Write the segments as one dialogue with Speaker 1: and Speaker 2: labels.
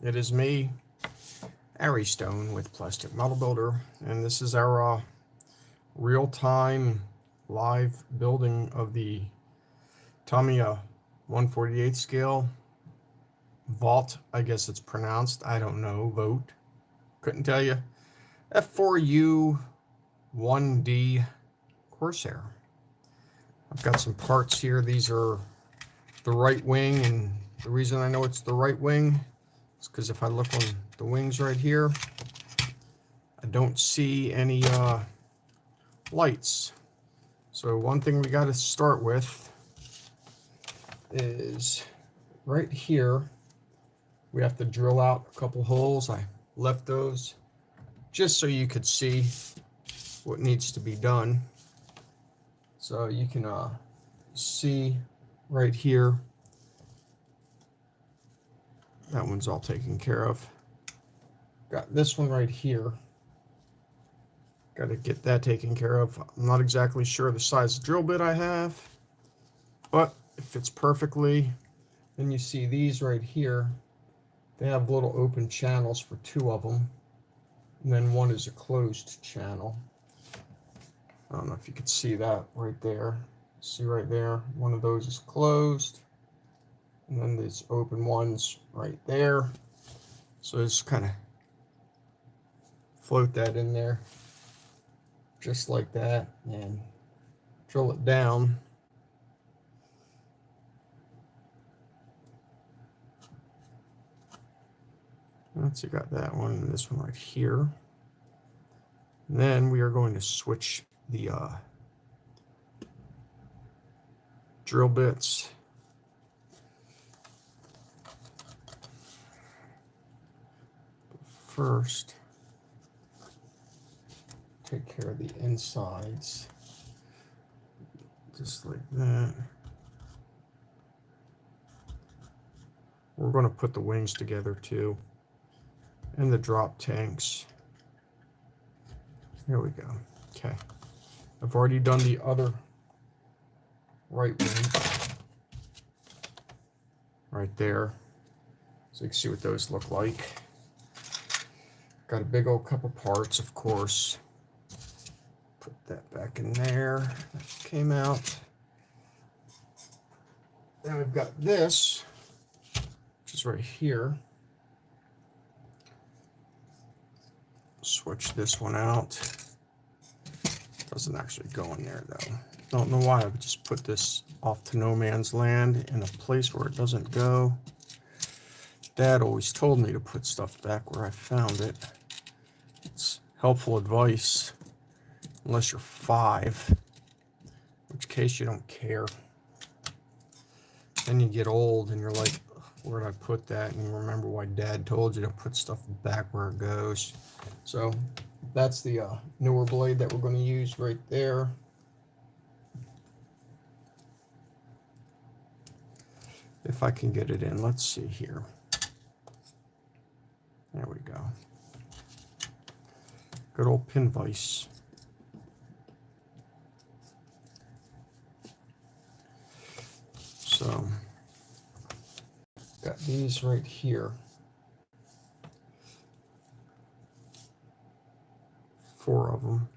Speaker 1: It is me, Ari Stone with Plastic Model Builder, and this is our real-time live building of the Tamiya 1/48 scale Vought, I guess it's pronounced. I don't know. Vought. Couldn't tell you. F4U-1D Corsair. I've got some parts here. These are the right wing, and the reason I know it's the right wing is because if I look on the wings right here, I don't see any lights. So one thing we got to start with is right here. We have to drill out a couple holes. I left those just so you could see what needs to be done. So you can see right here. That one's all taken care of. Got this one right here. Got to get that taken care of. I'm not exactly sure the size drill bit I have, but it fits perfectly. Then you see these right here. They have little open channels for two of them, and then one is a closed channel. I don't know if you could see that right there. See right there, one of those is closed, and then there's open ones right there. So just kind of float that in there, just like that, and drill it down. Once you got that one and this one right here, and then we are going to switch the drill bits. First, take care of the insides, just like that. We're going to put the wings together too, and the drop tanks. Here we go. Okay, I've already done the other right wing right there, so you can see what those look like. Got a big old couple parts, of course. Put that back in there. That came out. Then we've got this, which is right here. Switch this one out. Doesn't actually go in there though. Don't know why. I would just put this off to no man's land in a place where it doesn't go. Dad always told me to put stuff back where I found it. It's helpful advice, unless you're 5, in which case you don't care. Then you get old and you're like, where did I put that? And you remember why Dad told you to put stuff back where it goes. So that's the newer blade that we're going to use right there. If I can get it in, let's see here. There we go. Good old pin vise. So, got these right here. 4 of them.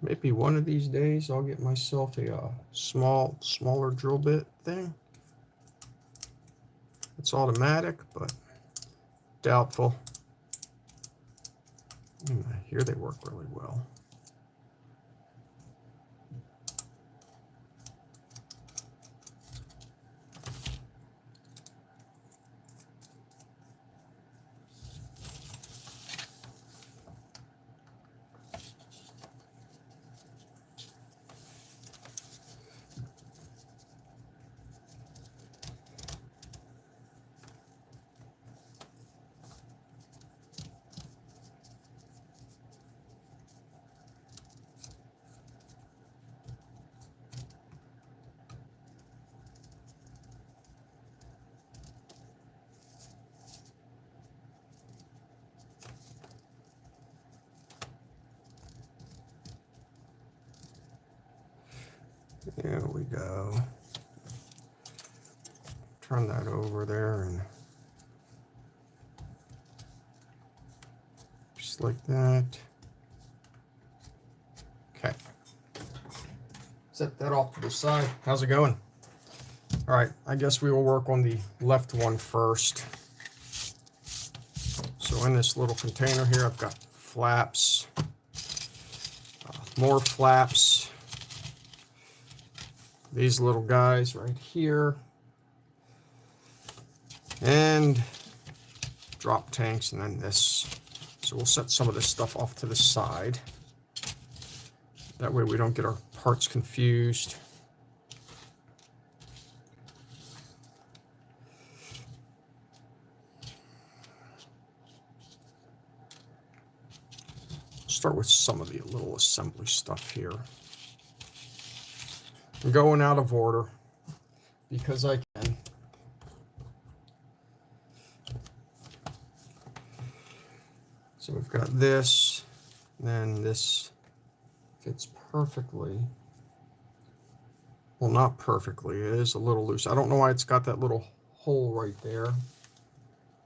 Speaker 1: Maybe one of these days I'll get myself a smaller drill bit thing. It's automatic, but doubtful. Here they work really well. There we go. Turn that over there and just like that. Okay. Set that off to the side. How's it going? All right, I guess we will work on the left one first. So in this little container here, I've got flaps, more flaps, these little guys right here, and drop tanks, and then this. So we'll set some of this stuff off to the side. That way we don't get our parts confused. Start with some of the little assembly stuff here. I'm going out of order because I can. So we've got this, then this fits perfectly. Well, not perfectly, it is a little loose. I don't know why it's got that little hole right there.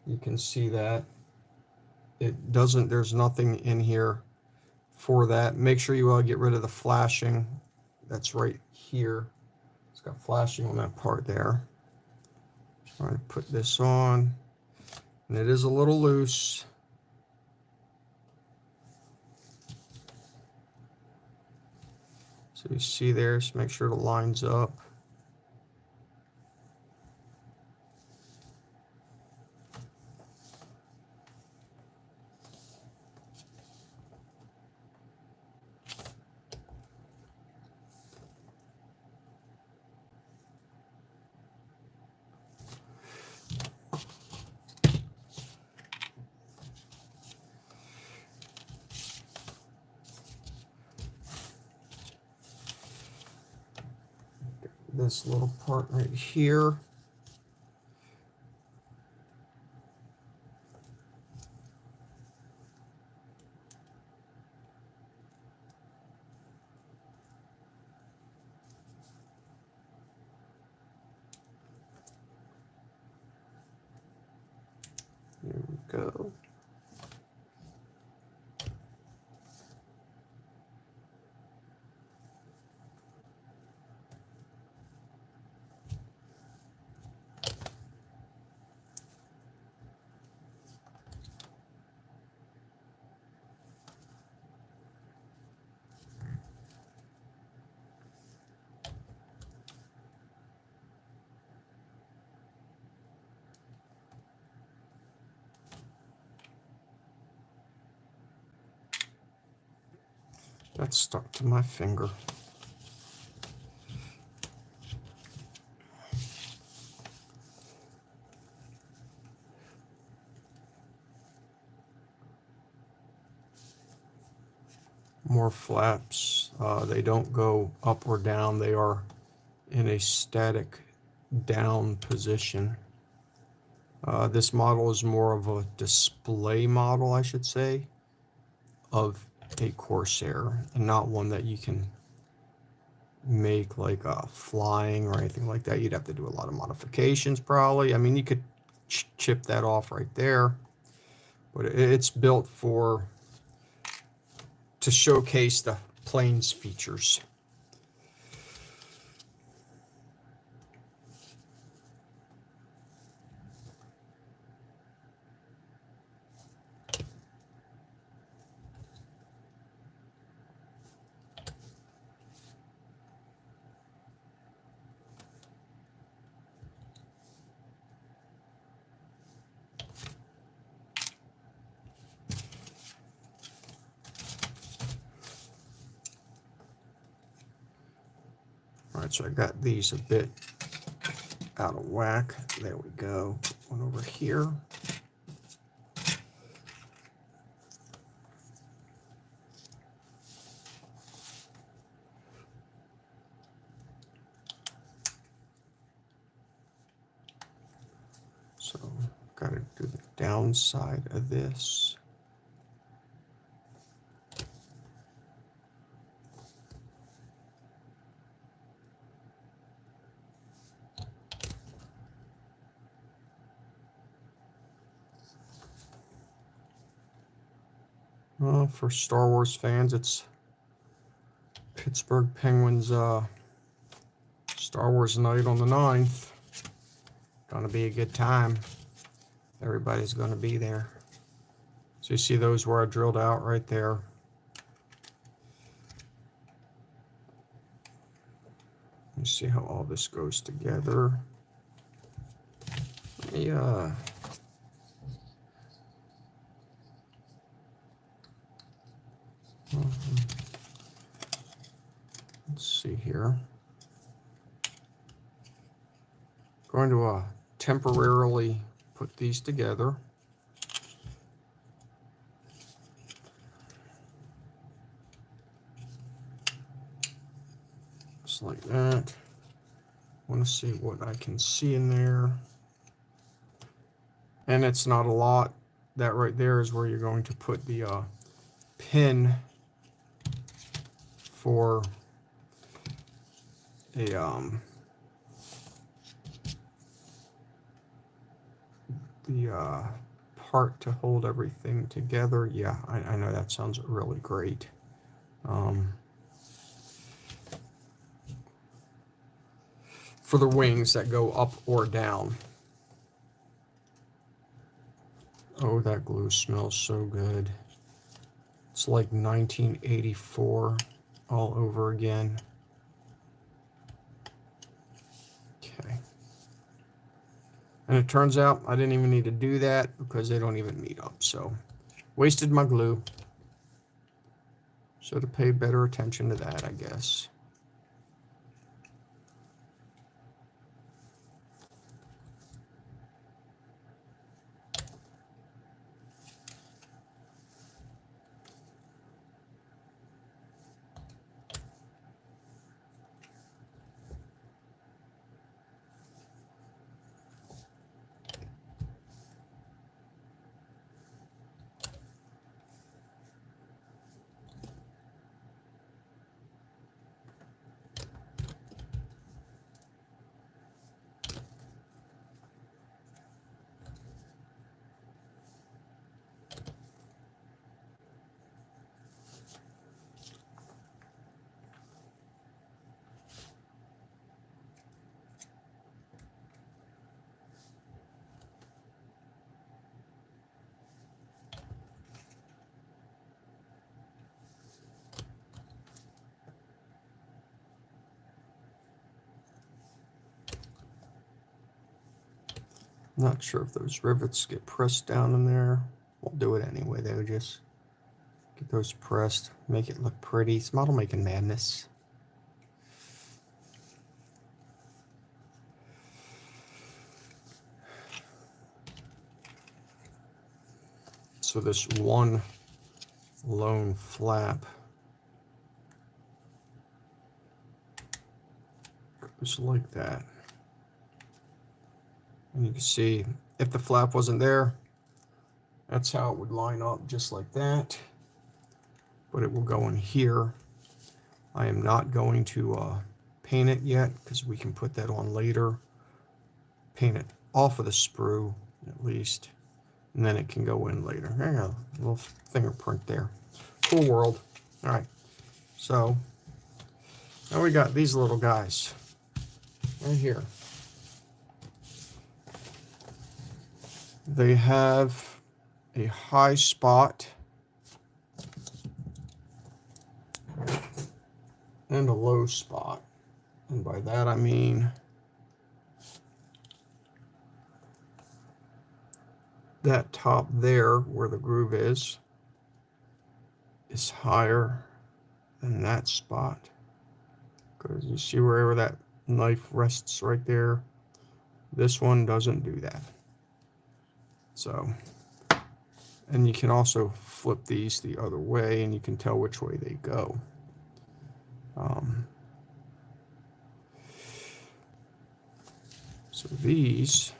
Speaker 1: You can see that. It doesn't, there's nothing in here for that. Make sure you get rid of the flashing. That's right here. It's got flashing on that part there. Trying to put this on, and it is a little loose. So you see there, just make sure it lines up. This little part right here. There we go. That's stuck to my finger. More flaps. They don't go up or down. They are in a static down position. This model is more of a display model, I should say, of a Corsair, and not one that you can make like flying or anything like that. You'd have to do a lot of modifications probably. I mean, you could chip that off right there, but it's built to showcase the plane's features. All right, so I got these a bit out of whack. There we go. One over here. So got to do the downside of this. Well, for Star Wars fans, it's Pittsburgh Penguins Star Wars night on the 9th. Gonna be a good time. Everybody's gonna be there. So you see those where I drilled out right there. You see how all this goes together. Yeah. Let's see here. Going to temporarily put these together. Just like that. I want to see what I can see in there. And it's not a lot. That right there is where you're going to put the pin for a the part to hold everything together. Yeah, I know that sounds really great. For the wings that go up or down. Oh, that glue smells so good. It's like 1984 all over again. Okay. And it turns out I didn't even need to do that because they don't even meet up. So, wasted my glue. Should have paid better attention to that, I guess. Not sure if those rivets get pressed down in there. We'll do it anyway, though. Just get those pressed, make it look pretty. It's model making madness. So this one lone flap goes like that. And you can see if the flap wasn't there, that's how it would line up, just like that. But it will go in here. I am not going to paint it yet because we can put that on later. Paint it off of the sprue at least, and then it can go in later. There you go, a little fingerprint there. Cool world. All right, so now we got these little guys right here. They have a high spot and a low spot. And by that I mean that top there where the groove is higher than that spot. Because you see wherever that knife rests right there, this one doesn't do that. So, and you can also flip these the other way and you can tell which way they go. So these,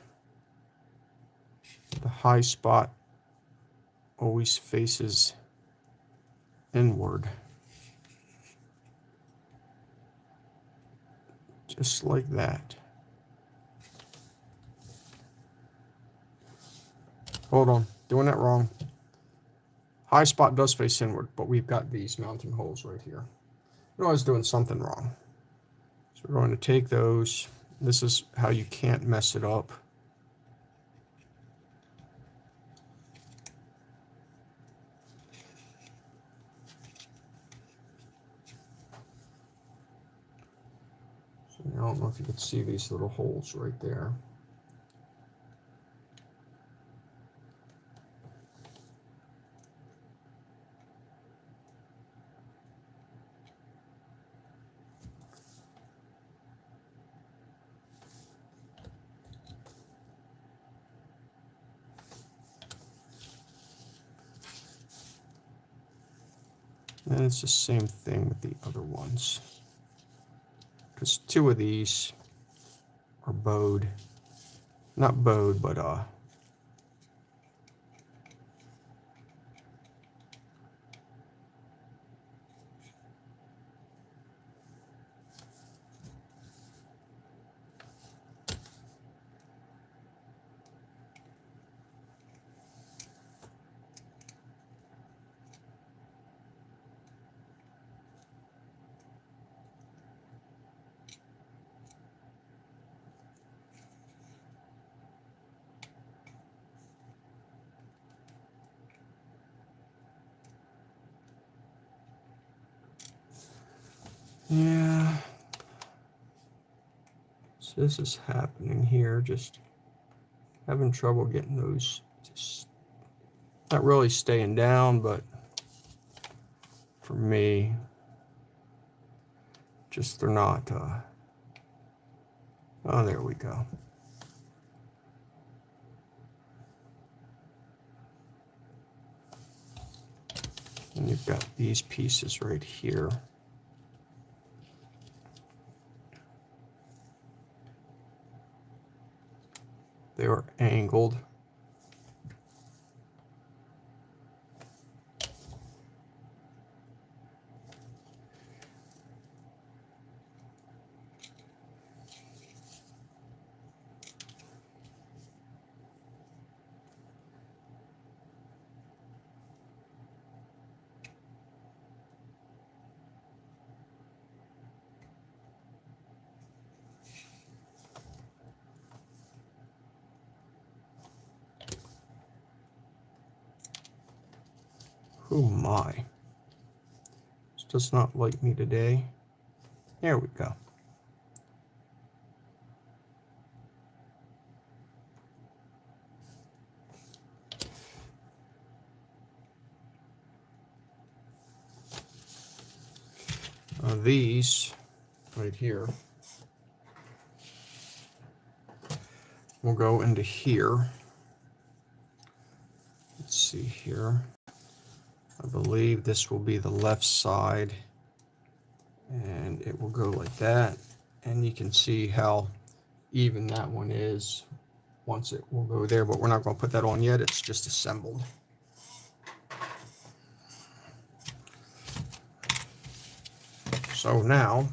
Speaker 1: the high spot always faces inward. Just like that. Hold on, doing that wrong. High spot does face inward, but we've got these mounting holes right here. I was doing something wrong. So we're going to take those. This is how you can't mess it up. So I don't know if you can see these little holes right there. And it's the same thing with the other ones. Because two of these are bowed. Not bowed, but yeah. So this is happening here, just having trouble getting those, just not really staying down, but for me, just they're not, oh, there we go. And you've got these pieces right here. They are angled. Oh my. This does not like me today. There we go. These right here will go into here. Let's see here. I believe this will be the left side, and it will go like that. And you can see how even that one is. Once it will go there, but we're not going to put that on yet. It's just assembled. So now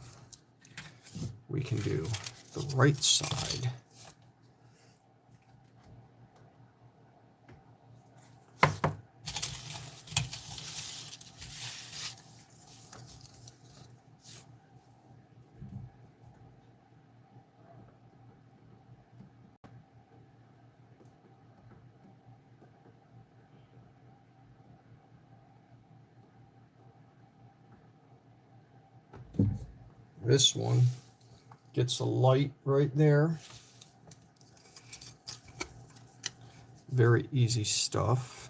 Speaker 1: we can do the right side. This one gets a light right there. Very easy stuff.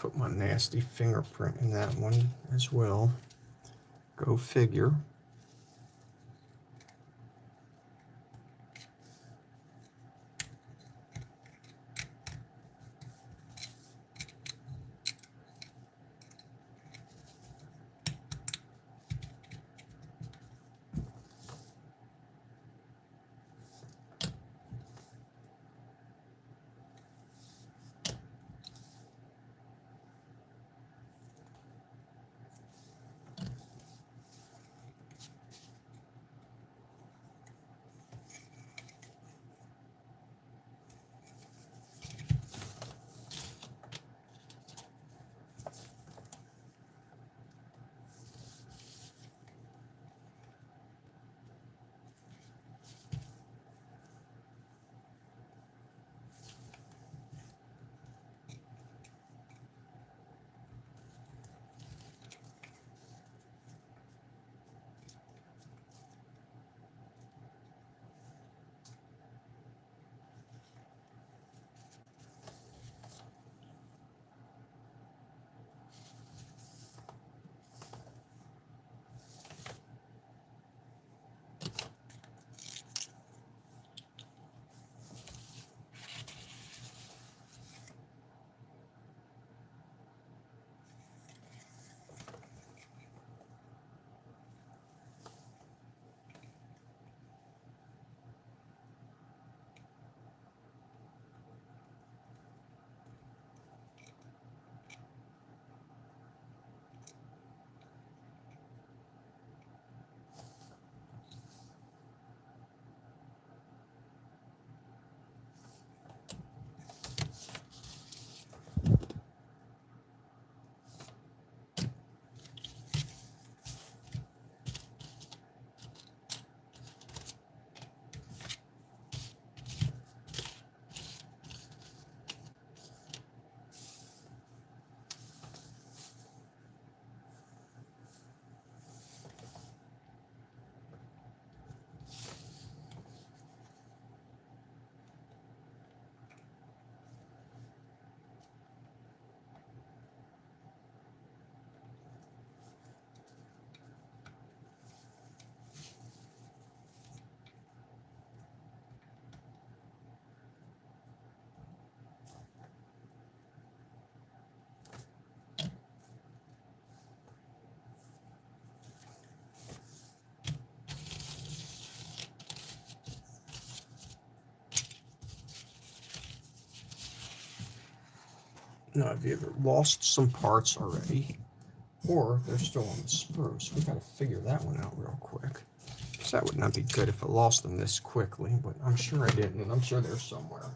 Speaker 1: put my nasty fingerprint in that one as well. Go figure. Now, I've either lost some parts already, or they're still on the sprue, so we got to figure that one out real quick. Because that would not be good if I lost them this quickly, but I'm sure I didn't, and I'm sure they're somewhere.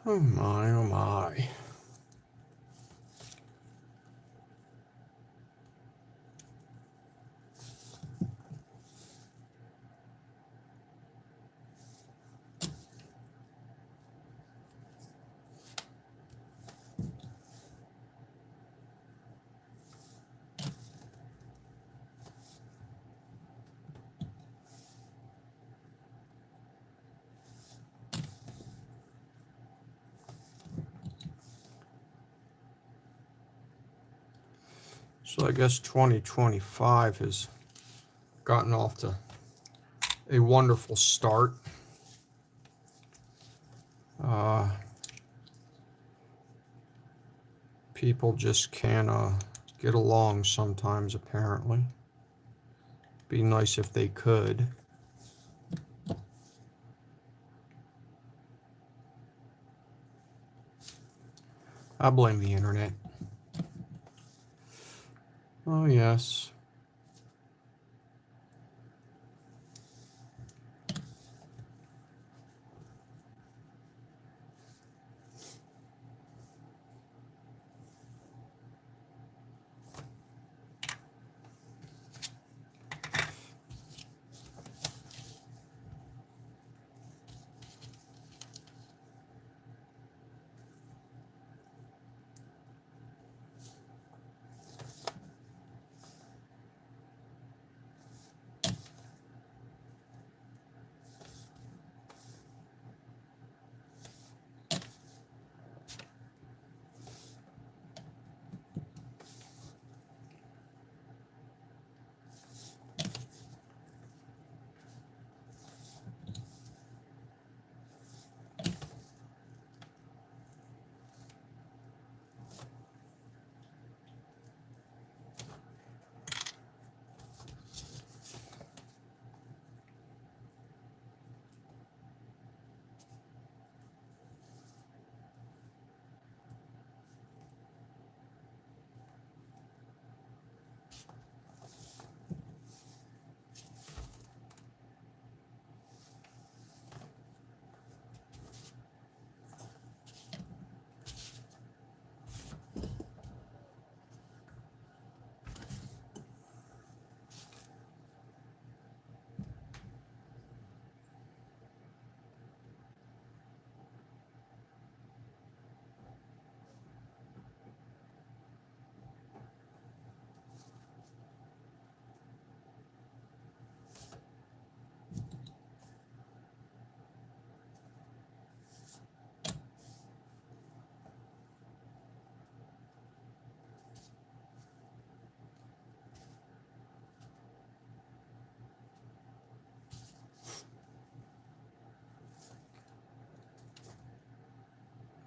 Speaker 1: Oh my, oh my. So I guess 2025 has gotten off to a wonderful start. People just can't get along sometimes, apparently. Be nice if they could. I blame the internet. Oh, yes.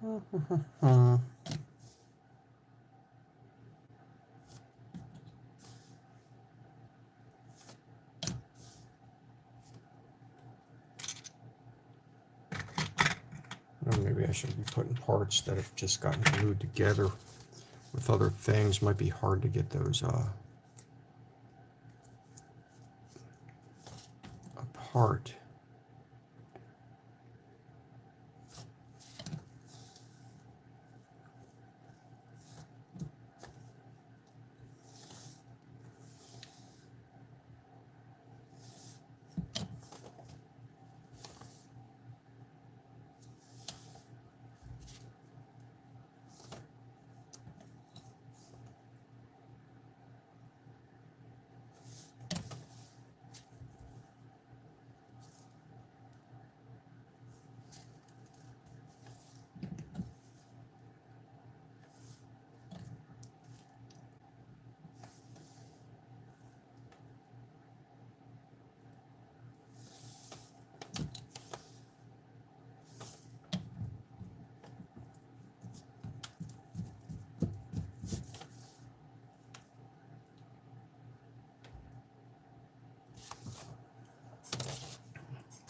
Speaker 1: Or maybe I should be putting parts that have just gotten glued together with other things. Might be hard to get those apart.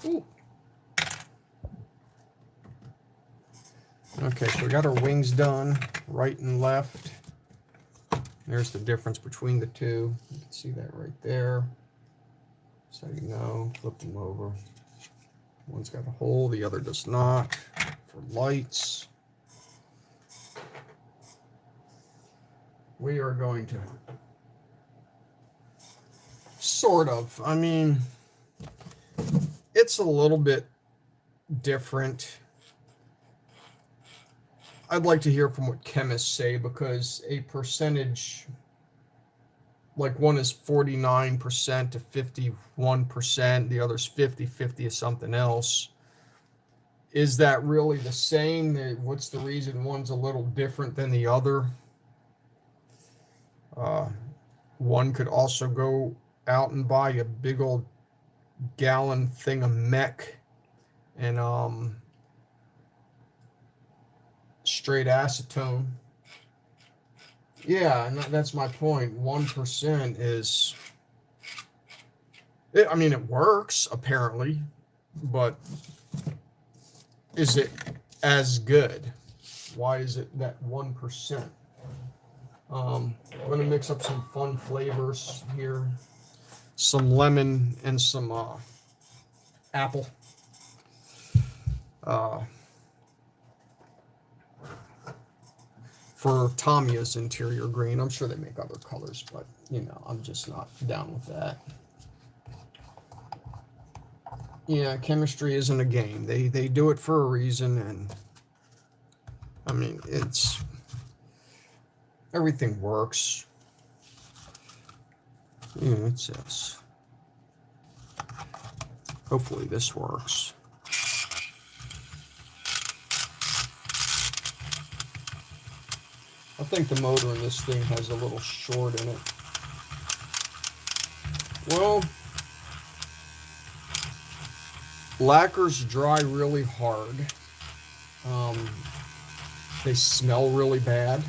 Speaker 1: Ooh. Okay, so we got our wings done, right and left. There's the difference between the two. You can see that right there. So you know, flip them over. One's got a hole, the other does not. For lights, we are going to sort of, I mean, it's a little bit different. I'd like to hear from what chemists say, because a percentage, like one is 49% to 51%, the other's 50-50 is something else. Is that really the same? What's the reason one's a little different than the other? One could also go out and buy a big old gallon thing of mech and straight acetone. Yeah, and that's my point. 1% is, I mean, it works apparently, but is it as good? Why is it that 1%? I'm going to mix up some fun flavors here. Some lemon and some apple. For Tamiya's interior green. I'm sure they make other colors, but, you know, I'm just not down with that. Yeah, chemistry isn't a game. They do it for a reason, and, I mean, it's... everything works. Yeah, it says. Hopefully this works. I think the motor in this thing has a little short in it. Well, lacquers dry really hard. They smell really bad.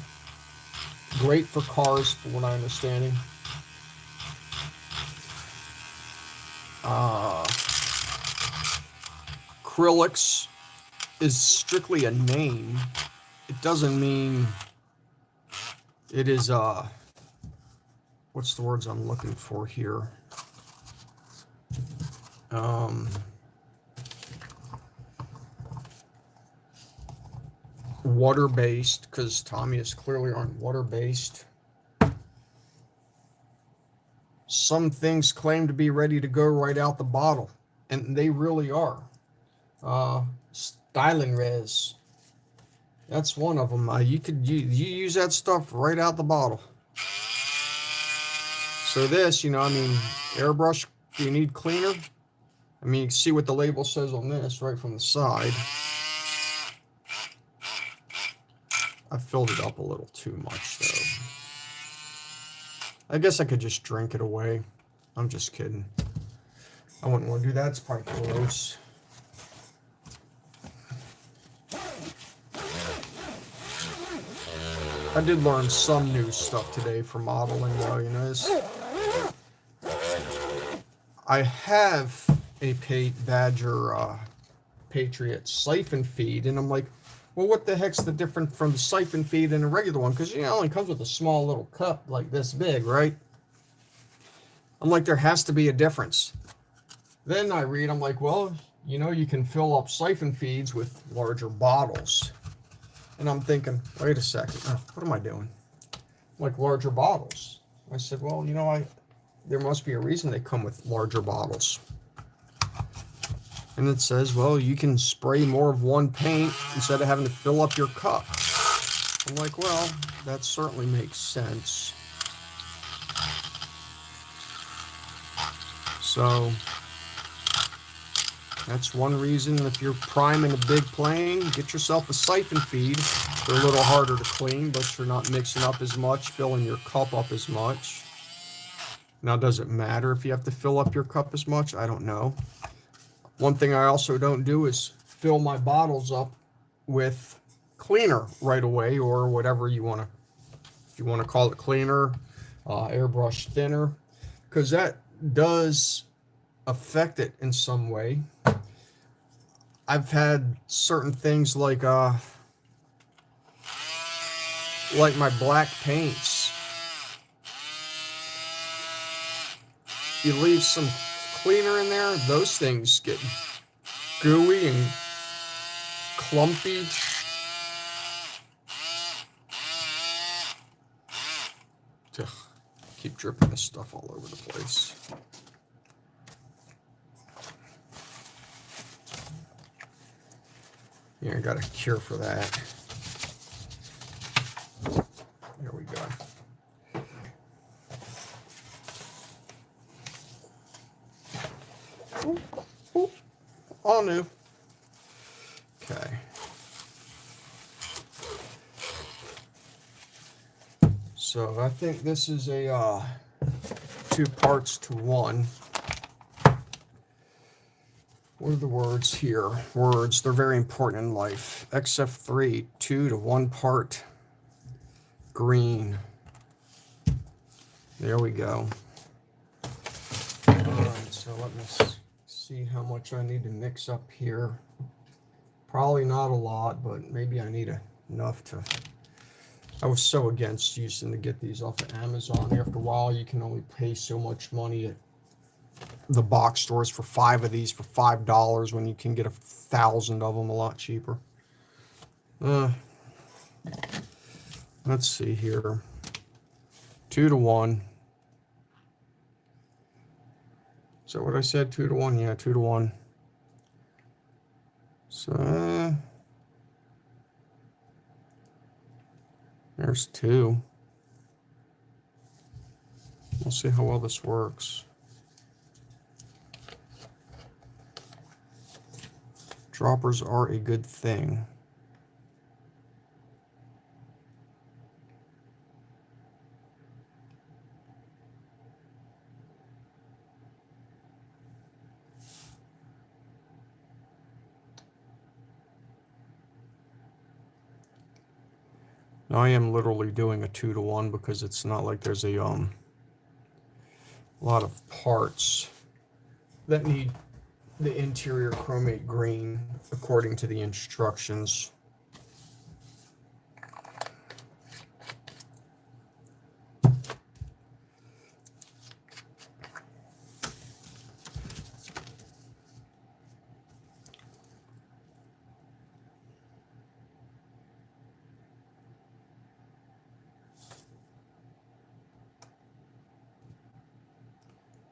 Speaker 1: Great for cars, from what I'm understanding. Acrylics is strictly a name. It doesn't mean it is, what's the words I'm looking for here? Water-based, because Tamiyas clearly aren't water-based. Some things claim to be ready to go right out the bottle, and they really are. Styling res. That's one of them. You use that stuff right out the bottle. So this, you know, I mean, airbrush, do you need cleaner? I mean, you can see what the label says on this right from the side. I filled it up a little too much, though. I guess I could just drink it away. I'm just kidding. I wouldn't want to do that. It's probably gross. I did learn some new stuff today for modeling, though, you know. I have a Badger Patriot siphon feed, and I'm like, well, what the heck's the difference from the siphon feed and a regular one? Because, you know, it only comes with a small little cup like this big, right? I'm like, there has to be a difference. Then I read, I'm like, well, you know, you can fill up siphon feeds with larger bottles. And I'm thinking, wait a second, what am I doing? Like larger bottles. I said, well, you know, there must be a reason they come with larger bottles. And it says, well, you can spray more of one paint instead of having to fill up your cup. I'm like, well, that certainly makes sense. So that's one reason. If you're priming a big plane, get yourself a siphon feed. They're a little harder to clean, but you're not mixing up as much, filling your cup up as much. Now, does it matter if you have to fill up your cup as much? I don't know. One thing I also don't do is fill my bottles up with cleaner right away, or whatever you want to, if you want to call it cleaner, airbrush thinner, because that does affect it in some way. I've had certain things like my black paints. You leave some cleaner in there, those things get gooey and clumpy. Ugh, keep dripping this stuff all over the place. Yeah, I got a cure for that. There we go. Ooh, ooh, all new. Okay. So I think this is a 2 parts to 1. What are the words here? Words, they're very important in life. XF3, 2 to 1 part green. There we go. All right, so let me see how much I need to mix up here. Probably not a lot, but maybe I need enough to... I was so against using to get these off of Amazon. After a while, you can only pay so much money at the box stores for 5 of these for $5 when you can get 1,000 of them a lot cheaper. Let's see here. 2 to 1. Is that what I said? 2 to 1? Yeah, 2 to 1. So there's 2. We'll see how well this works. Droppers are a good thing. Now I am literally doing a 2 to 1 because it's not like there's a lot of parts that need the interior chromate green according to the instructions.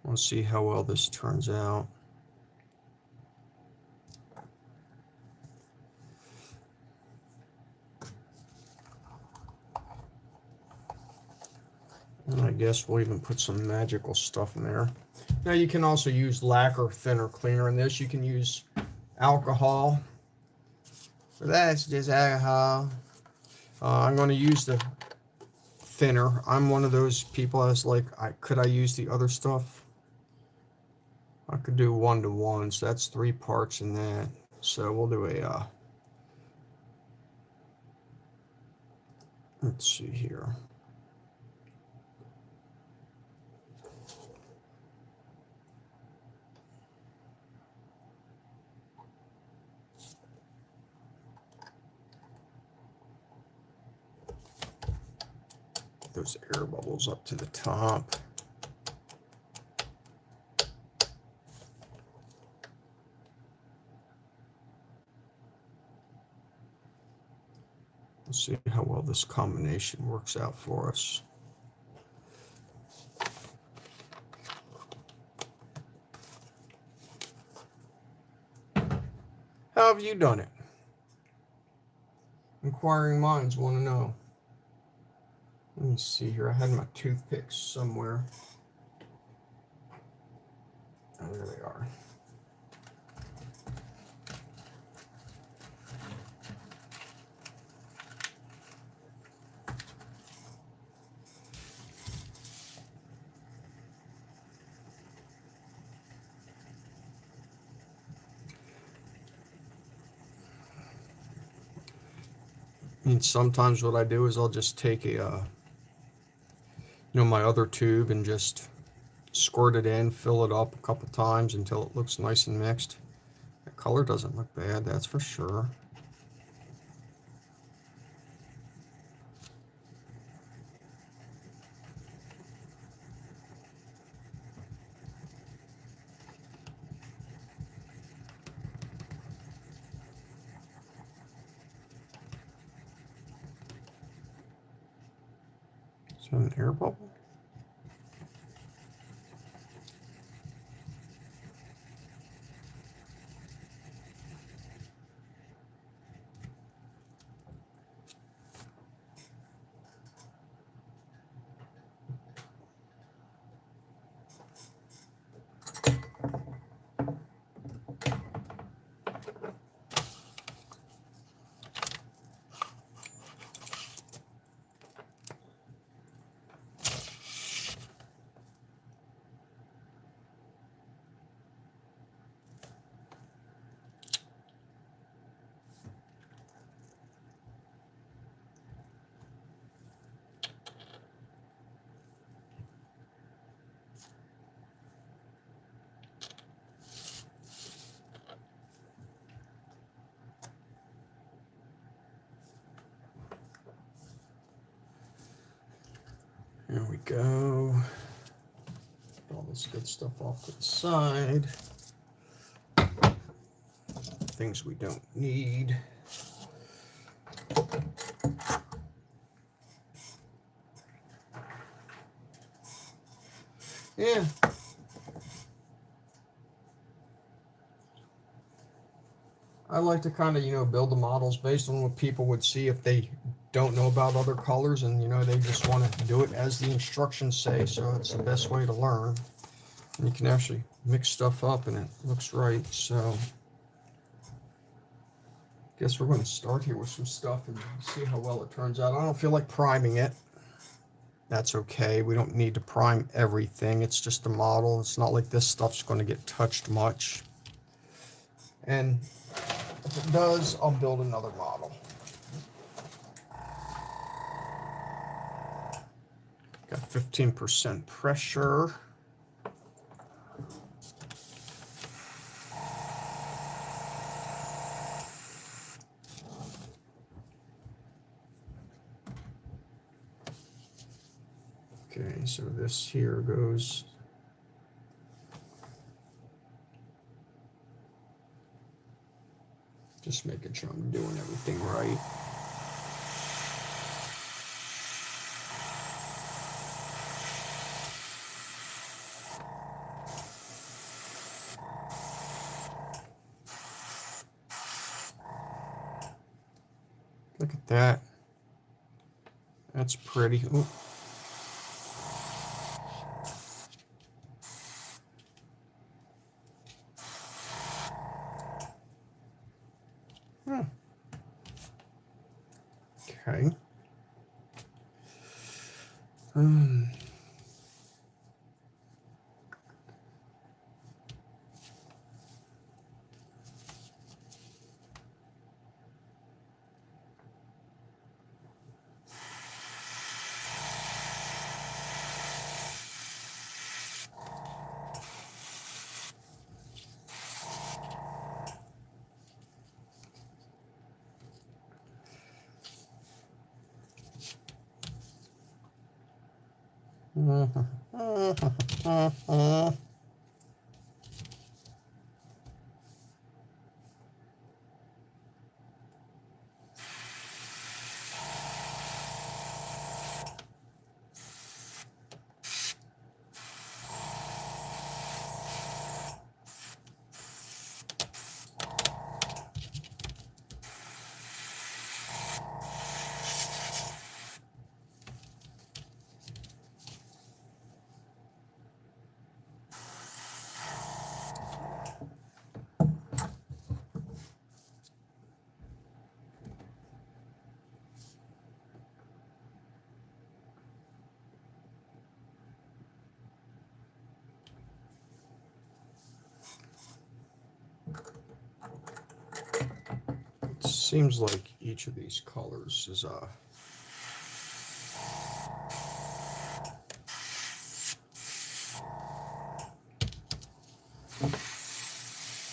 Speaker 1: We'll see how well this turns out. And I guess we'll even put some magical stuff in there. Now you can also use lacquer, thinner, cleaner in this. You can use alcohol. That's just alcohol. I'm going to use the thinner. I'm one of those people that's like, could I use the other stuff? I could do 1 to 1, so that's 3 parts in that. So we'll do a, let's see here. Those air bubbles up to the top. Let's see how well this combination works out for us. How have you done it? Inquiring minds want to know. Let me see here. I had my toothpicks somewhere. Oh, there they are. And sometimes what I do is I'll just take a, my other tube and just squirt it in, fill it up a couple times until it looks nice and mixed. The color doesn't look bad, that's for sure. that an air bubble? There we go. Get all this good stuff off to the side. Things we don't need. Yeah. I like to kind of, build the models based on what people would see if they don't know about other colors, and, they just want to do it as the instructions say. So it's the best way to learn. And you can actually mix stuff up and it looks right. So guess we're going to start here with some stuff and see how well it turns out. I don't feel like priming it. That's okay. We don't need to prime everything. It's just a model. It's not like this stuff's going to get touched much. And if it does, I'll build another model. Got 15% pressure. Okay, so this here goes. Just making sure I'm doing everything right. Look at that. That's pretty. Ooh. Okay. Seems like each of these colors is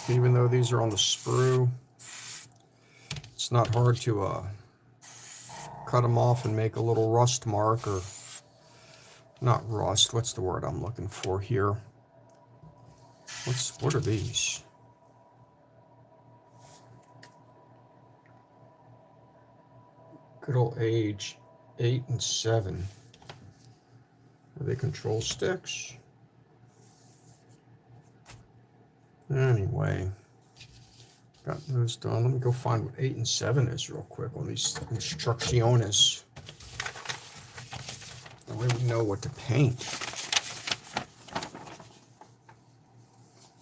Speaker 1: even though these are on the sprue, it's not hard to cut them off and make a little rust mark, or not rust, what's the word I'm looking for here? What are these? Good old age 8 and 7. Are they control sticks? Anyway, got those done. Let me go find what 8 and 7 is real quick on these instrucciones. That way we know what to paint.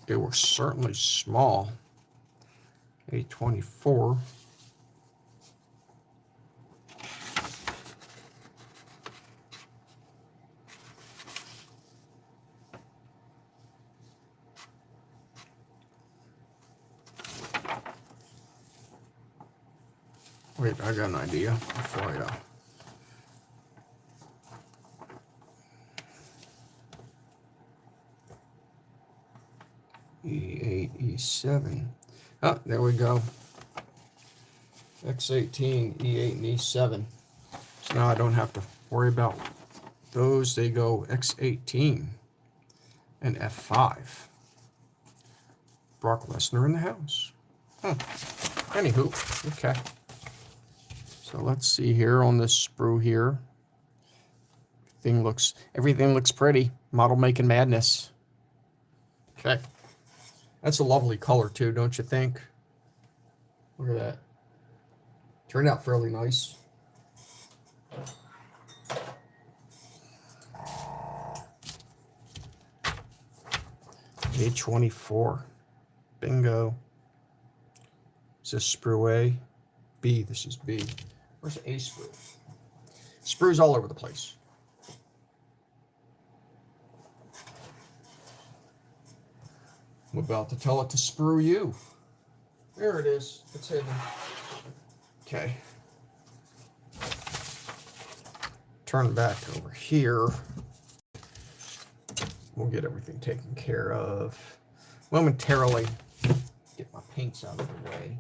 Speaker 1: They were certainly small. 824. Wait, I got an idea before I E8, E7. Oh, there we go. X18, E8, and E7. So now I don't have to worry about those. They go X18 and F5. Brock Lesnar in the house. Anywho, okay. So let's see here on this sprue here. Everything looks pretty. Model making madness. Okay. That's a lovely color too, don't you think? Look at that. Turned out fairly nice. A24. Bingo. Is this sprue A? B, this is B. Where's A sprue? Sprues all over the place. I'm about to tell it to sprue you. There it is. It's hidden. Okay. Turn back over here. We'll get everything taken care of momentarily. Get my paints out of the way.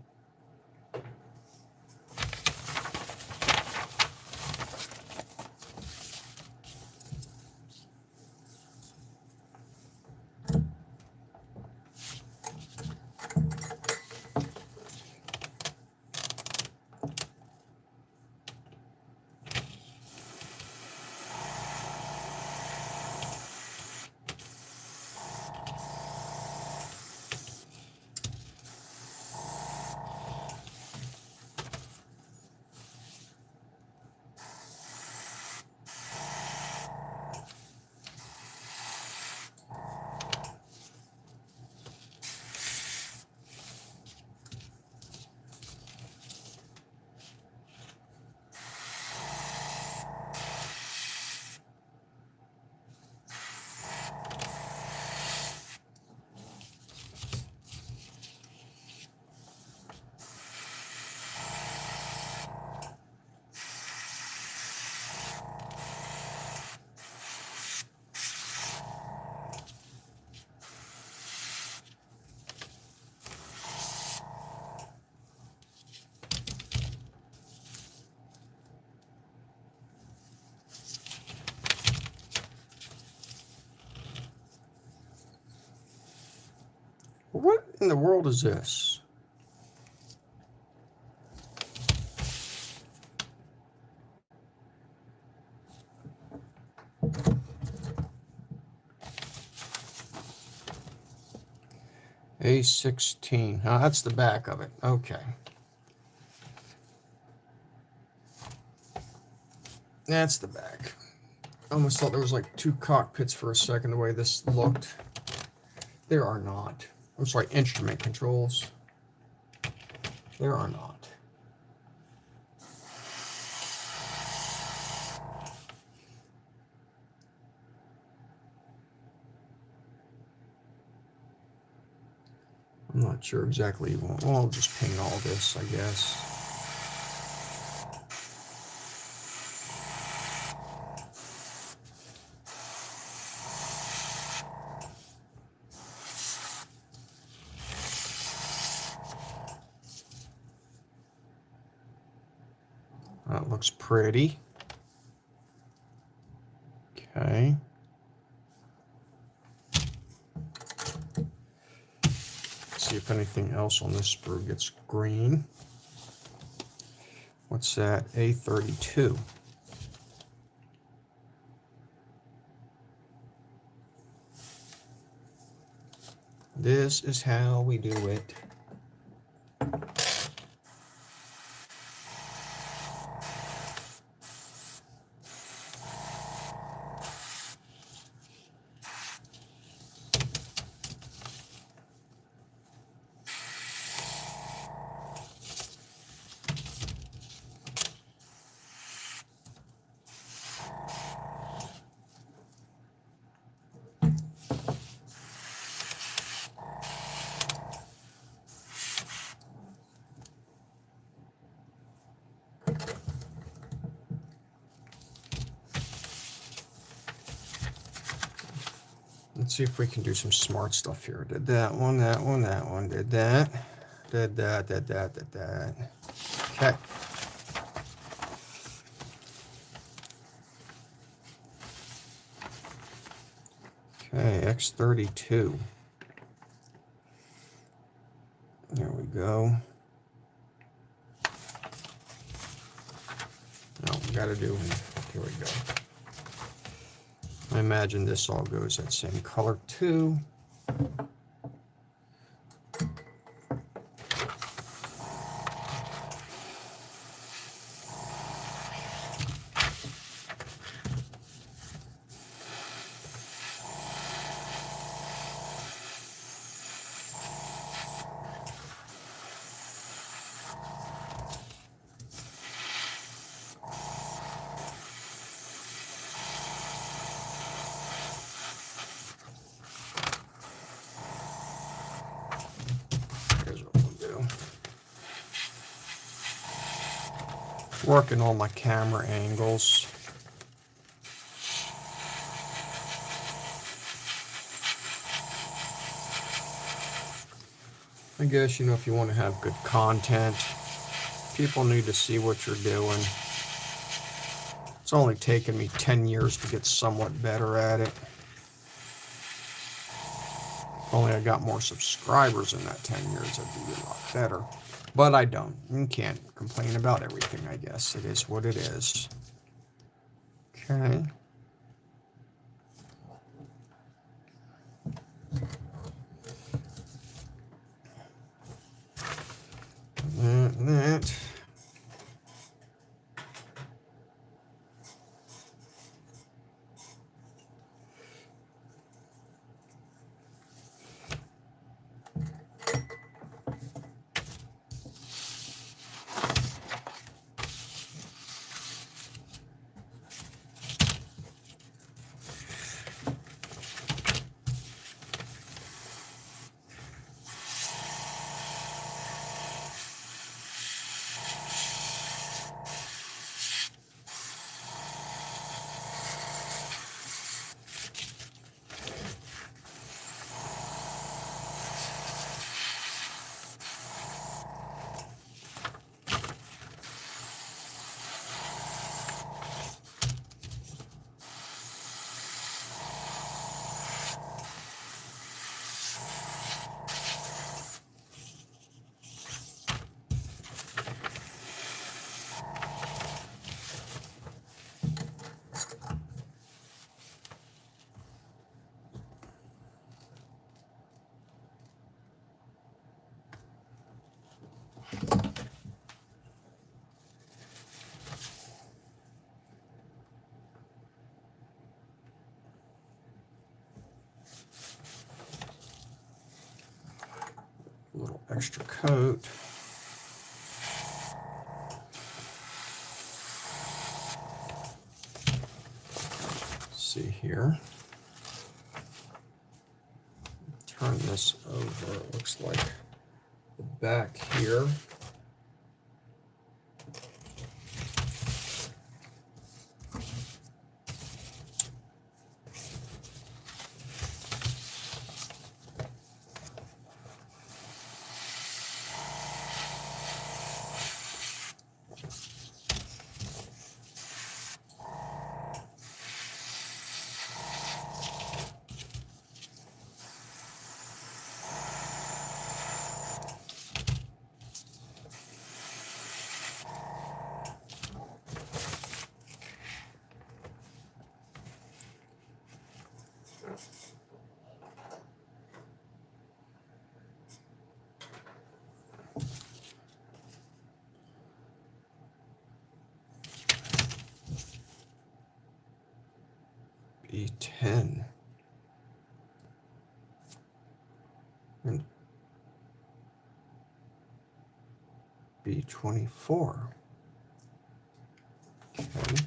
Speaker 1: What in the world is this? A16. Oh, that's the back of it. Okay. That's the back. I almost thought there was like two cockpits for a second the way this looked. There are not. I'm sorry, instrument controls. There are not. I'm not sure exactly. Well, I'll just paint all this, I guess. That looks pretty. Okay. See if anything else on this sprue gets green. What's that? A32. This is how we do it. Let's see if we can do some smart stuff here. Did that one, that one, that one. Did that. Did that, did that, did that. Okay. Okay, X32. There we go. No, we gotta do, here we go. I imagine this all goes that same color too. Here's what we'll do. Working on my camera angles. I guess, you know, if you want to have good content, people need to see what you're doing. It's only taken me 10 years to get somewhat better at it. If only I got more subscribers in that 10 years, I'd be a lot better. But I don't. You can't complain about everything, I guess. It is what it is. Okay. That. A little extra coat. Let's see here. Turn this over. It looks like the back here. B10. And B24. Okay.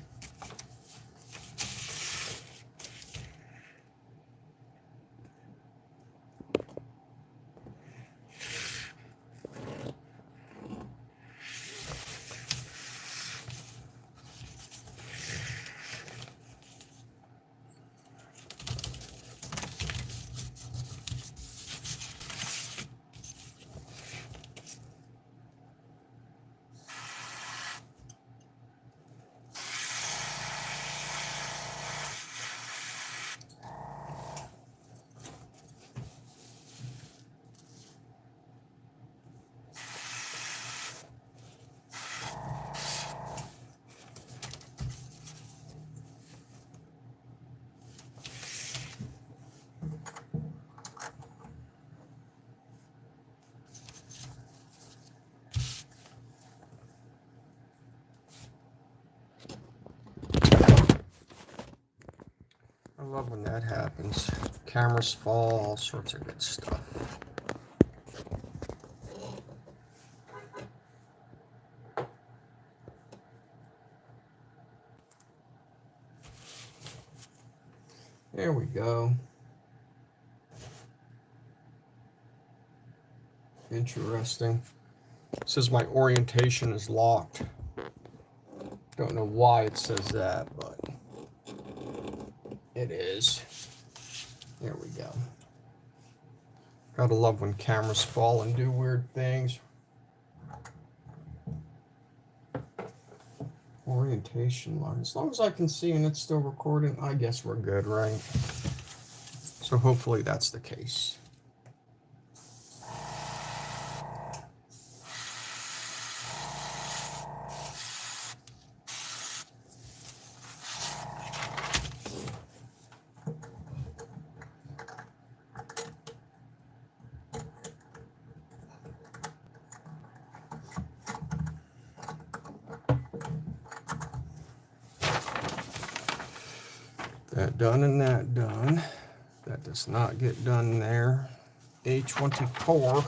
Speaker 1: I love when that happens. Cameras fall, all sorts of good stuff. There we go. Interesting. It says my orientation is locked. Don't know why it says that, but it is. There we go. Gotta love when cameras fall and do weird things. Orientation line. As long as I can see and it's still recording, I guess we're good, right? So hopefully that's the case. That done and that done. That does not get done there. A24.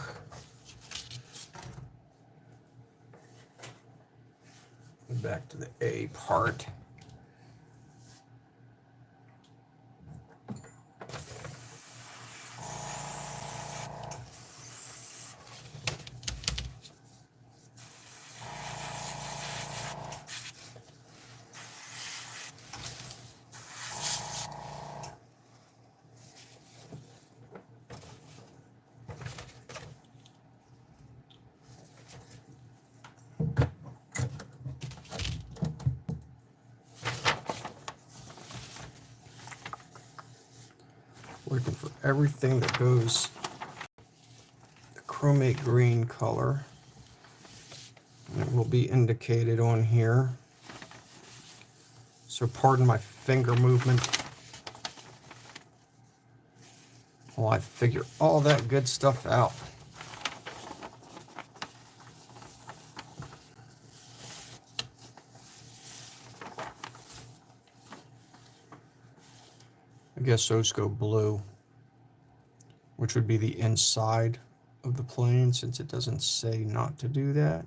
Speaker 1: Back to the A part. Looking for everything that goes the chromate green color. And it will be indicated on here. So pardon my finger movement while I figure all that good stuff out. I guess those go blue, which would be the inside of the plane, since it doesn't say not to do that.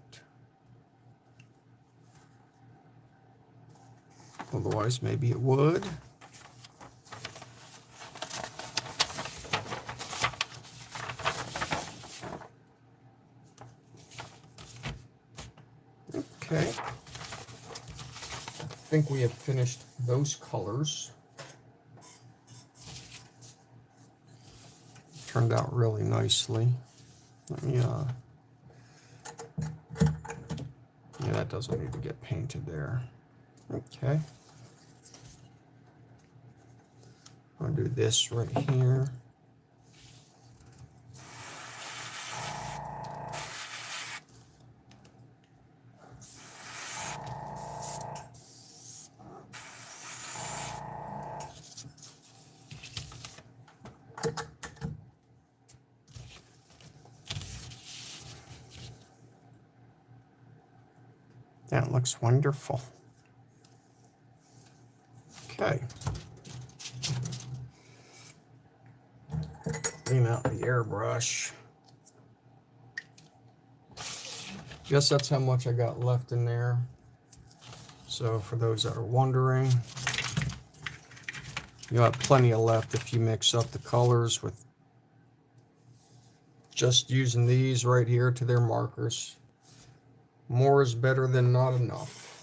Speaker 1: Otherwise, maybe it would. Okay. I think we have finished those colors. Turned out really nicely. Let me, yeah, that doesn't need to get painted there. Okay. I'm gonna do this right here. That looks wonderful. Okay. Clean out the airbrush. Guess that's how much I got left in there. So for those that are wondering, you'll have plenty of left if you mix up the colors with just using these right here to their markers. More is better than not enough.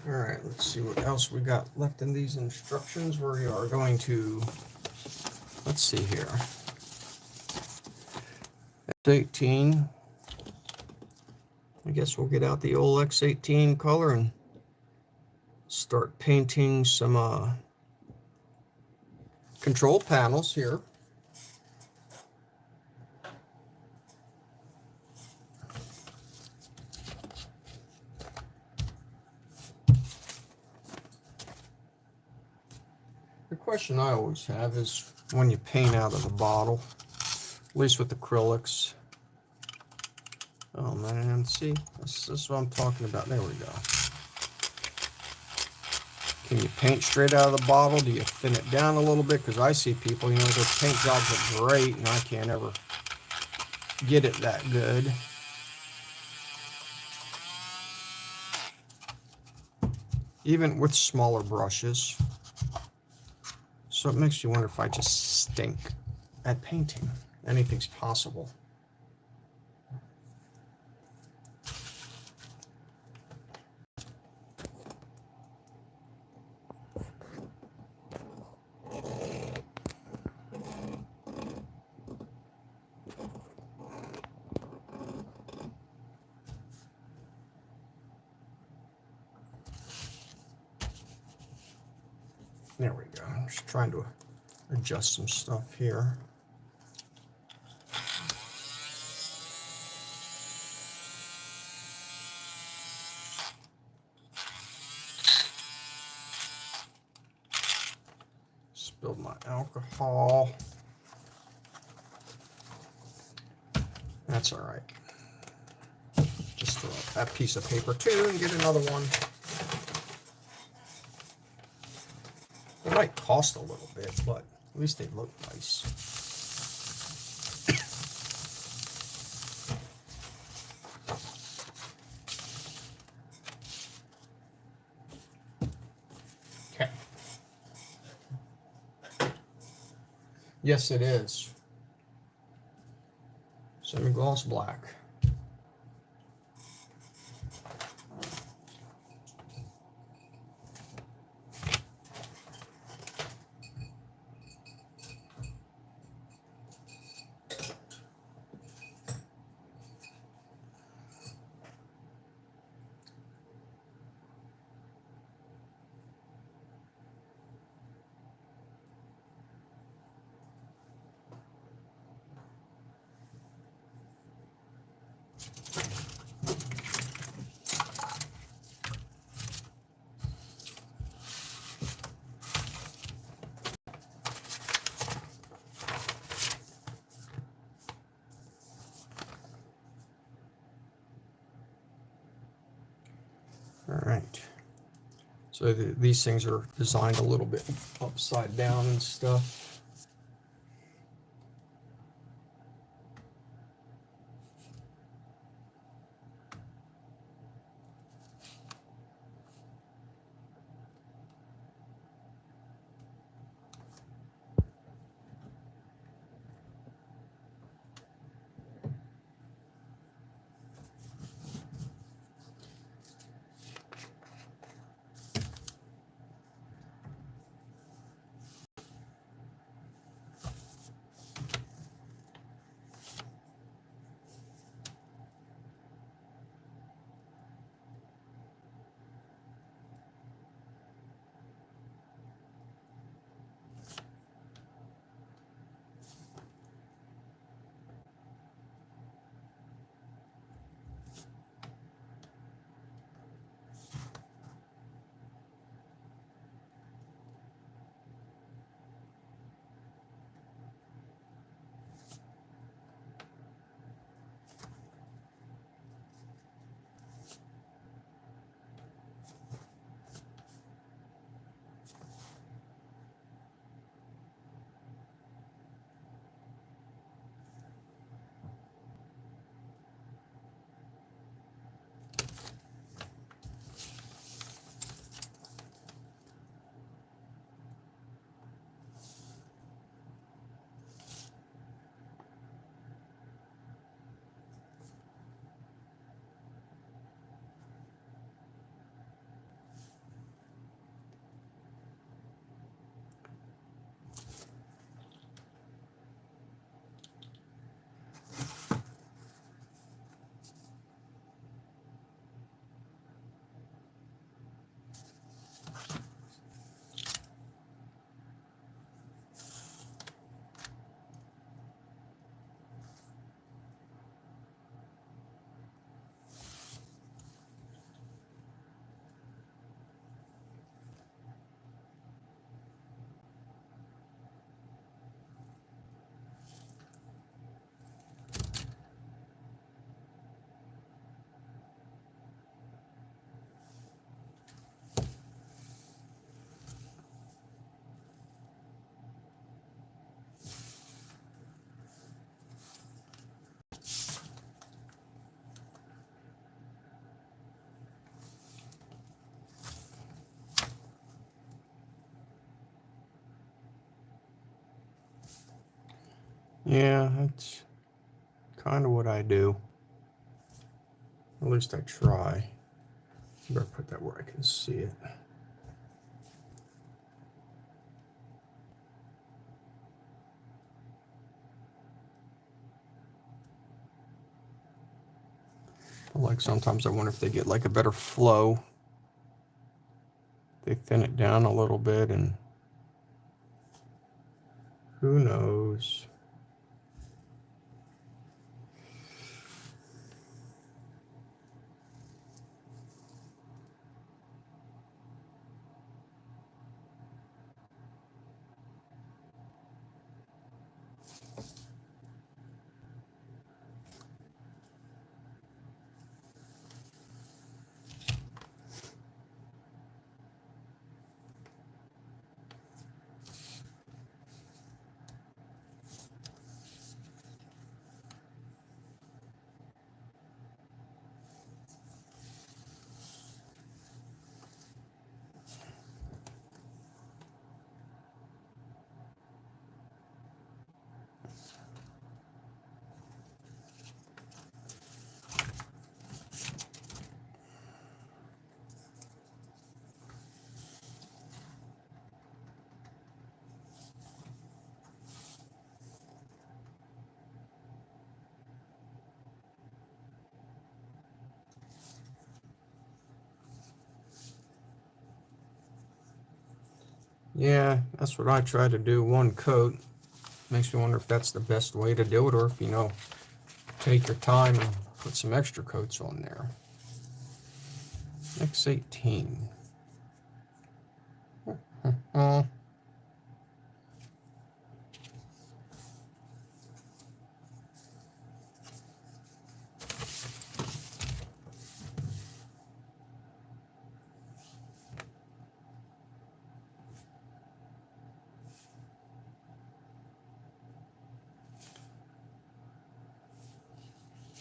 Speaker 1: All right, let's see what else we got left in these instructions. We are going to, let's see here. X18. I guess we'll get out the old X18 color and start painting some control panels here. The question I always have is when you paint out of the bottle, at least with acrylics. Oh man, see, this is what I'm talking about. There we go. Can you paint straight out of the bottle? Do you thin it down a little bit? Because I see people, their paint jobs are great and I can't ever get it that good. Even with smaller brushes. So it makes you wonder if I just stink at painting. Anything's possible. There we go. I'm just trying to adjust some stuff here. Spilled my alcohol. That's all right. Just throw out that piece of paper too and get another one. They might cost a little bit, but at least they look nice. Okay. Yes, it is. Semi-gloss black. All right. So these things are designed a little bit upside down and stuff. Yeah, that's kind of what I do. At least I try. Better put that where I can see it. Like sometimes I wonder if they get like a better flow. They thin it down a little bit and Who knows? Yeah, that's what I try to do, one coat. Makes me wonder if that's the best way to do it, or if, take your time and put some extra coats on there. X18.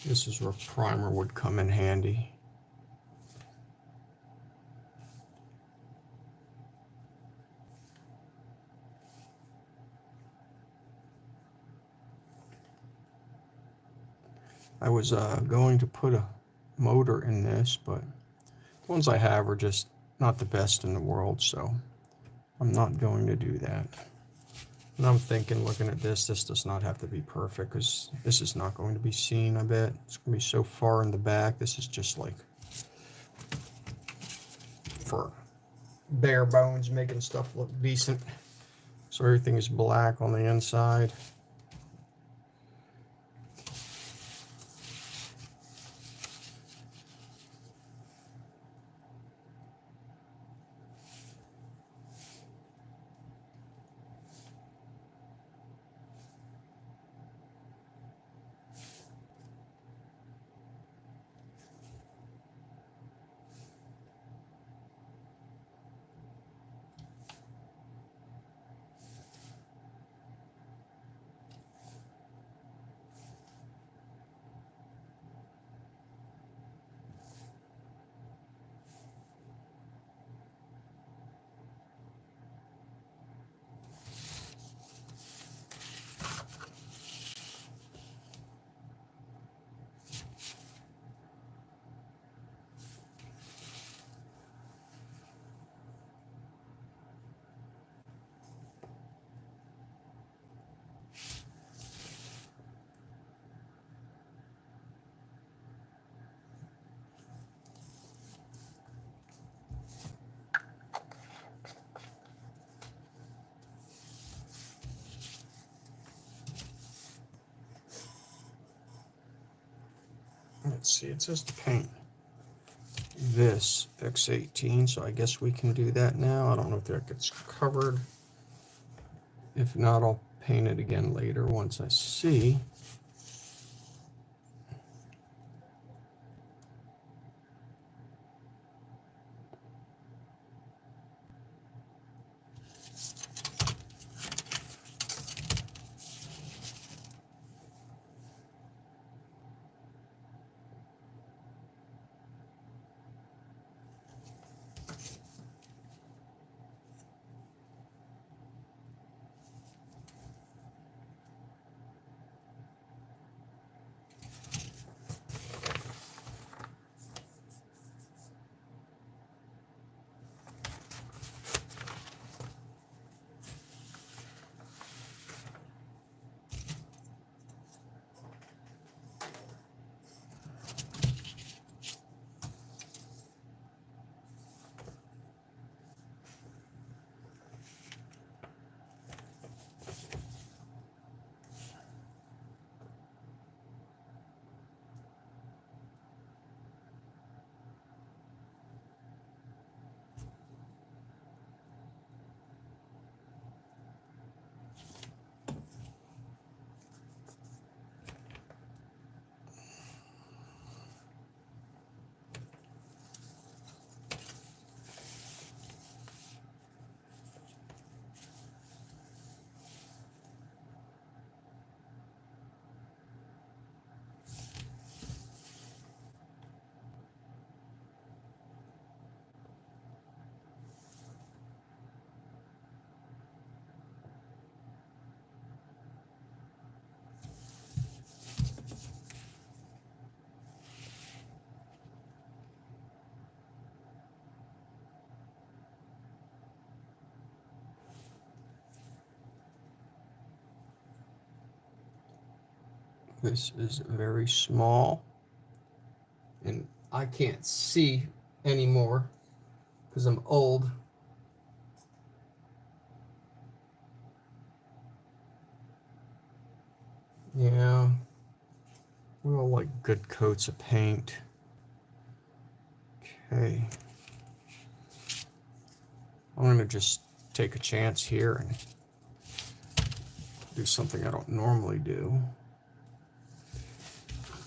Speaker 1: This is where primer would come in handy. I was going to put a motor in this, but the ones I have are just not the best in the world, so I'm not going to do that. And I'm thinking, looking at this does not have to be perfect, because this is not going to be seen, I bet. It's going to be so far in the back. This is just like for bare bones, making stuff look decent. So everything is black on the inside. Let's see, it says to paint this X18, so I guess we can do that now. I don't know if that gets covered. If not, I'll paint it again later once I see. This is very small, and I can't see anymore because I'm old. Yeah, we all like good coats of paint. Okay. I'm going to just take a chance here and do something I don't normally do.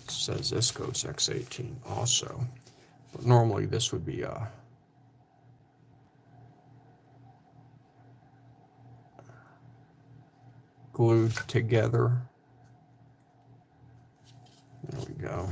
Speaker 1: It says this goes X18 also, but normally this would be glued together. There we go.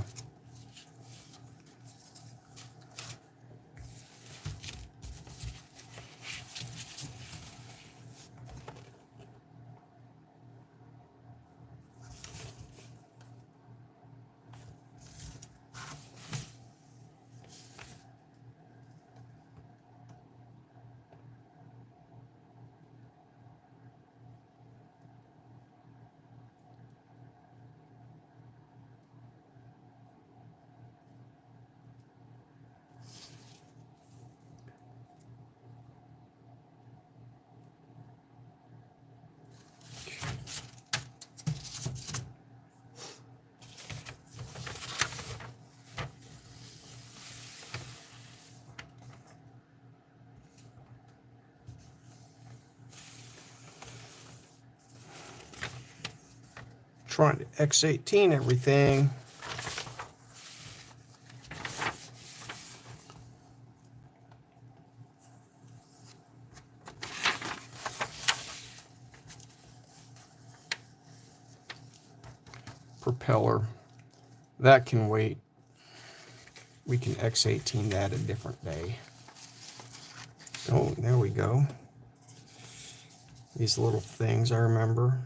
Speaker 1: Trying to X18 everything. Propeller. That can wait. We can X18 that a different day. Oh, there we go. These little things I remember.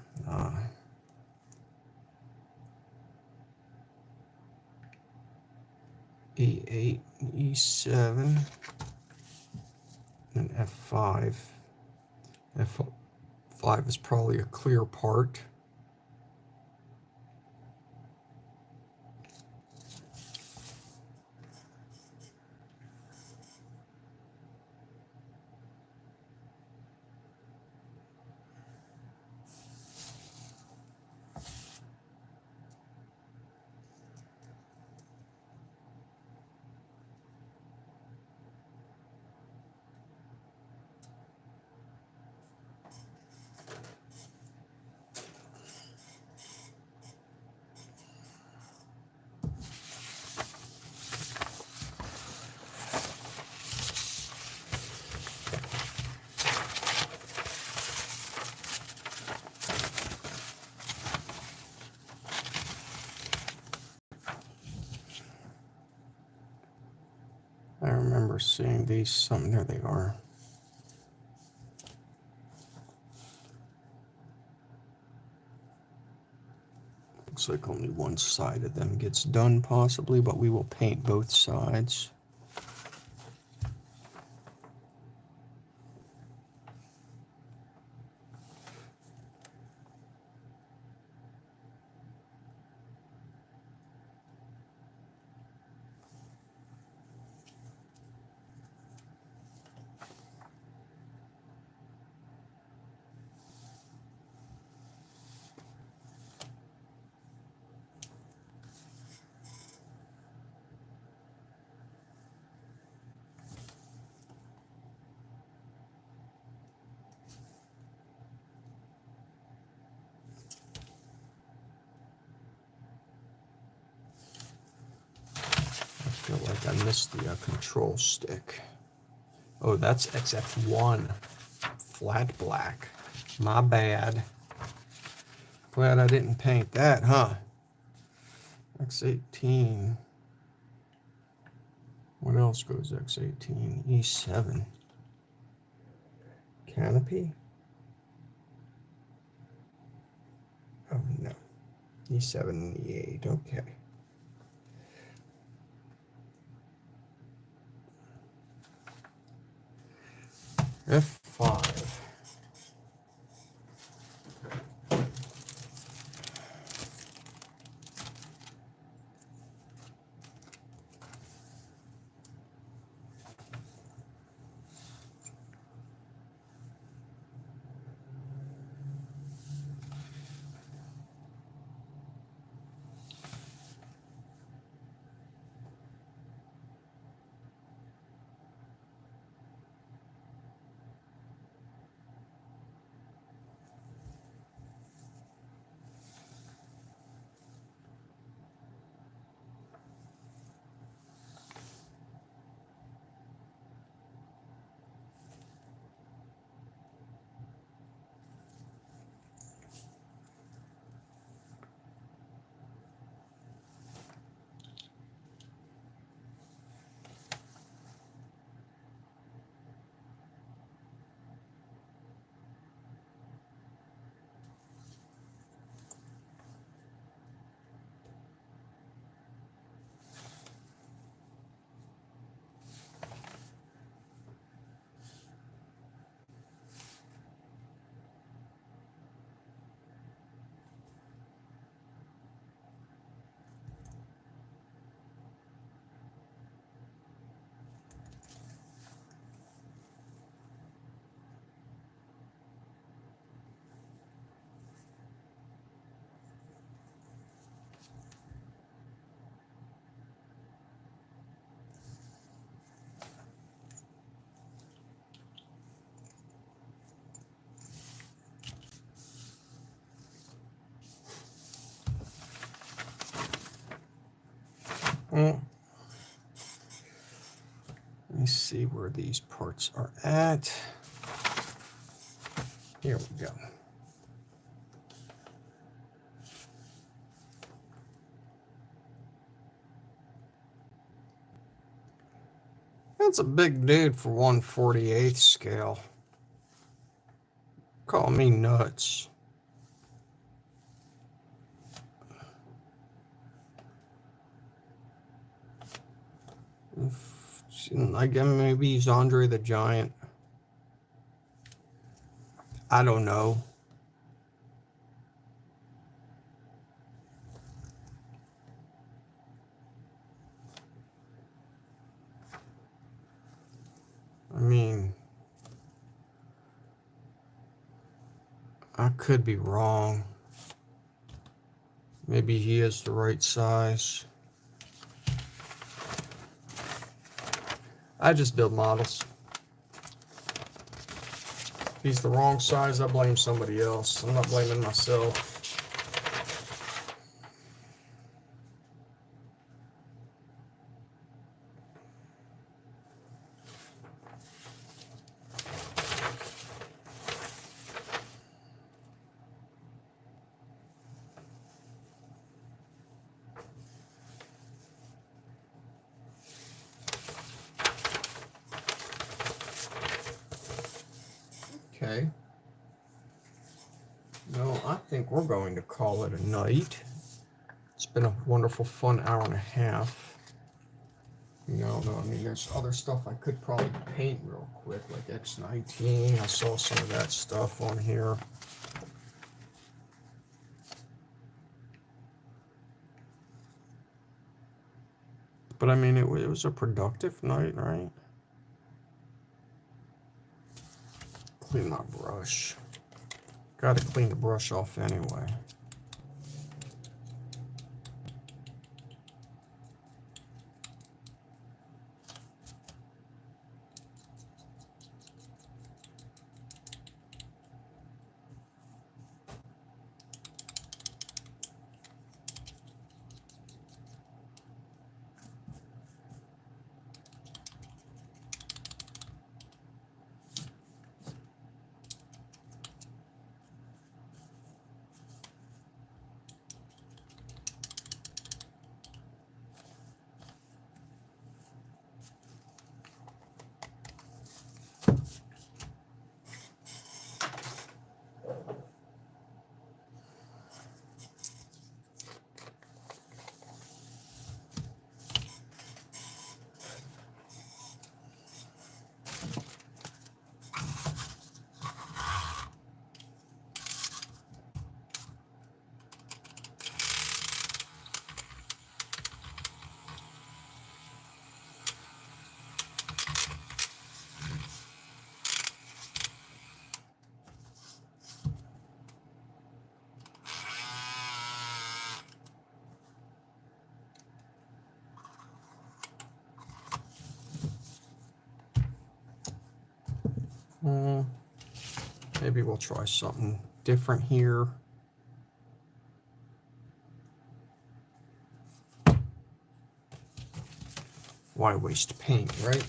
Speaker 1: E8, E7, and F5. F5 is probably a clear part. I remember seeing these, something, there they are. Looks like only one side of them gets done possibly, but we will paint both sides. I feel like I missed the control stick. Oh, that's XF1. Flat black. My bad. Glad I didn't paint that, huh? X18. What else goes X18? E7. Canopy? Oh, no. E7 and E8. Okay. F5. Well, let me see where these parts are at. Here we go. That's a big dude for 1/48 scale. Call me nuts. I guess maybe he's Andre the Giant. I don't know. I mean, I could be wrong. Maybe he is the right size. I just build models. If he's the wrong size, I blame somebody else. I'm not blaming myself. Okay. No, I think we're going to call it a night. It's been a wonderful, fun hour and a half. No, I mean, there's other stuff I could probably paint real quick, like X19. I saw some of that stuff on here. But I mean, it was a productive night, right? Clean my brush. Got to clean the brush off anyway. Maybe we'll try something different here. Why waste paint, right?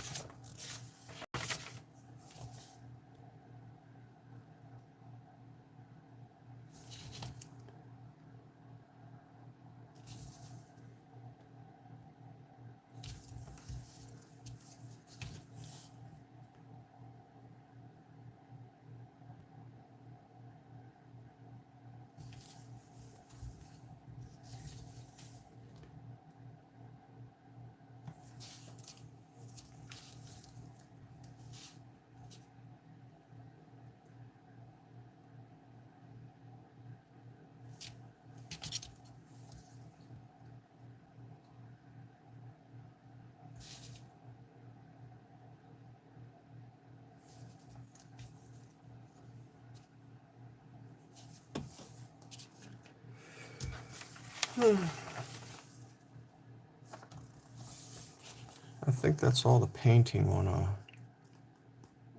Speaker 1: I think that's all the painting on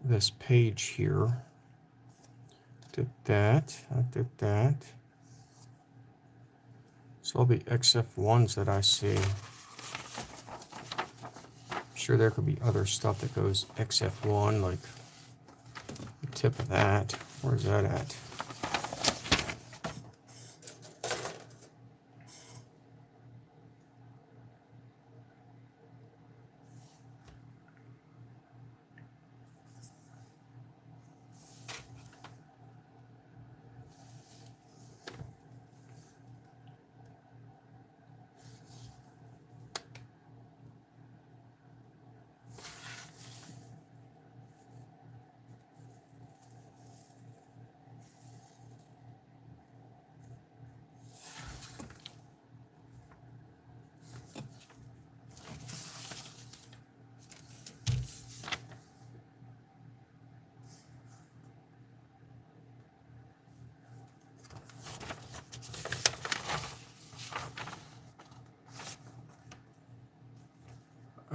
Speaker 1: this page here. Did that, I did that. It's all the XF1s that I see. sure there could be other stuff that goes XF1, like the tip of that. Where's that at?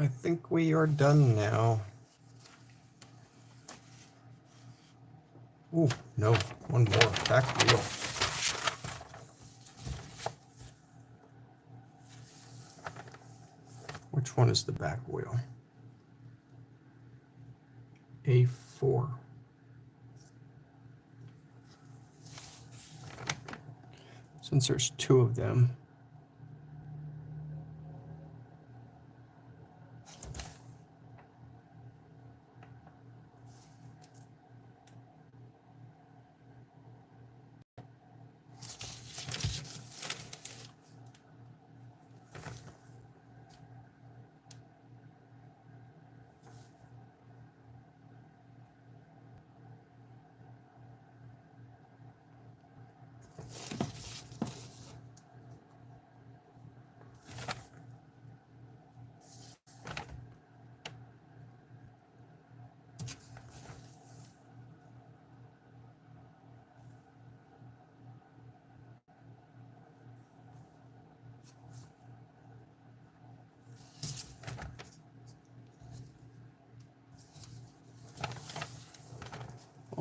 Speaker 1: I think we are done now. Ooh, no, one more back wheel. Which one is the back wheel? A4. Since there's two of them.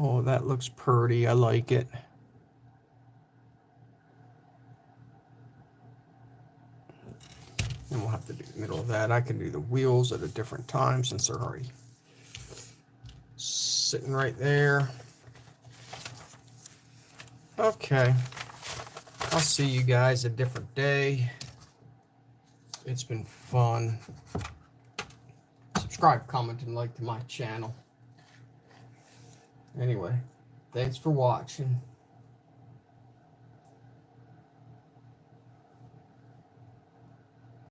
Speaker 1: Oh, that looks pretty. I like it. And we'll have to do the middle of that. I can do the wheels at a different time since they're already sitting right there. Okay. I'll see you guys a different day. It's been fun. Subscribe, comment, and like to my channel. Anyway, thanks for watching.